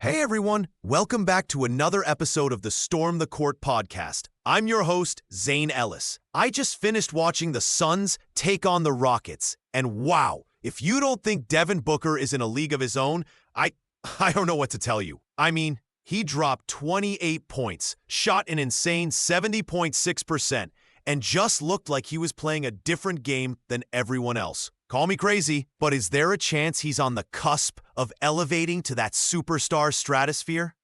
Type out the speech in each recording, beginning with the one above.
Hey everyone, welcome back to another episode of the Storm the Court podcast. I'm your host, Zane Ellis. I just finished watching the Suns take on the Rockets, and wow, if you don't think Devin Booker is in a league of his own, I don't know what to tell you. I mean, he dropped 28 points, shot an insane 70.6%, and just looked like he was playing a different game than everyone else. Call me crazy, but is there a chance he's on the cusp of elevating to that superstar stratosphere?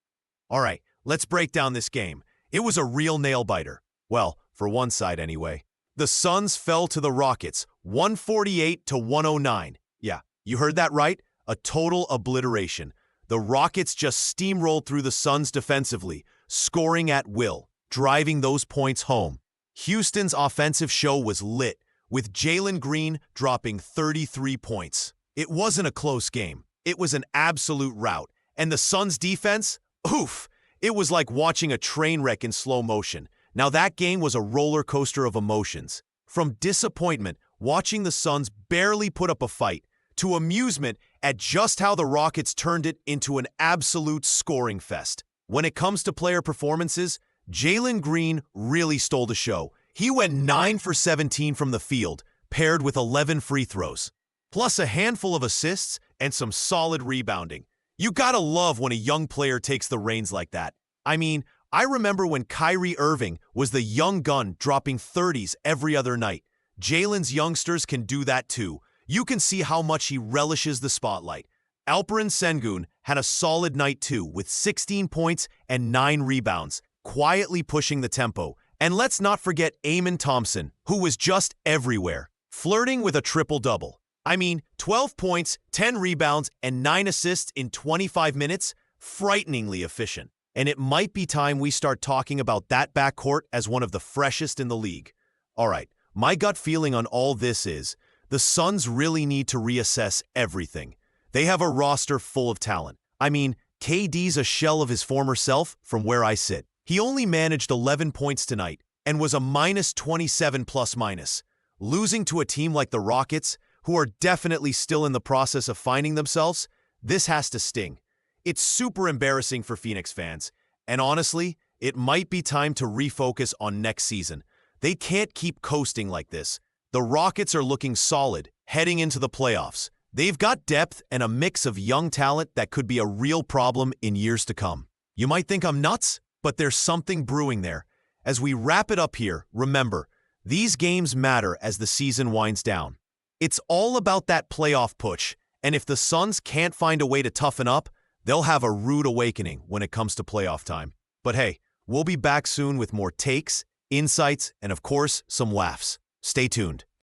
All right, let's break down this game. It was a real nail-biter. Well, for one side anyway. The Suns fell to the Rockets, 148-109. Yeah, you heard that right? A total obliteration. The Rockets just steamrolled through the Suns defensively, scoring at will, driving those points home. Houston's offensive show was lit, with Jalen Green dropping 33 points. It wasn't a close game. It was an absolute rout. And the Suns' defense? Oof! It was like watching a train wreck in slow motion. Now that game was a roller coaster of emotions. From disappointment, watching the Suns barely put up a fight, to amusement at just how the Rockets turned it into an absolute scoring fest. When it comes to player performances, Jalen Green really stole the show. He went 9 for 17 from the field, paired with 11 free throws, plus a handful of assists and some solid rebounding. You gotta love when a young player takes the reins like that. I mean, I remember when Kyrie Irving was the young gun dropping 30s every other night. Jalen's youngsters can do that too. You can see how much he relishes the spotlight. Alperen Sengun had a solid night too, with 16 points and 9 rebounds, quietly pushing the tempo. And let's not forget Amen Thompson, who was just everywhere, flirting with a triple-double. I mean, 12 points, 10 rebounds, and 9 assists in 25 minutes, frighteningly efficient. And it might be time we start talking about that backcourt as one of the freshest in the league. All right, my gut feeling on all this is, the Suns really need to reassess everything. They have a roster full of talent. I mean, KD's a shell of his former self from where I sit. He only managed 11 points tonight and was a minus 27 plus-minus. Losing to a team like the Rockets, who are definitely still in the process of finding themselves, this has to sting. It's super embarrassing for Phoenix fans, and honestly, it might be time to refocus on next season. They can't keep coasting like this. The Rockets are looking solid, heading into the playoffs. They've got depth and a mix of young talent that could be a real problem in years to come. You might think I'm nuts, but there's something brewing there. As we wrap it up here, remember, these games matter as the season winds down. It's all about that playoff push, and if the Suns can't find a way to toughen up, they'll have a rude awakening when it comes to playoff time. But hey, we'll be back soon with more takes, insights, and of course, some laughs. Stay tuned.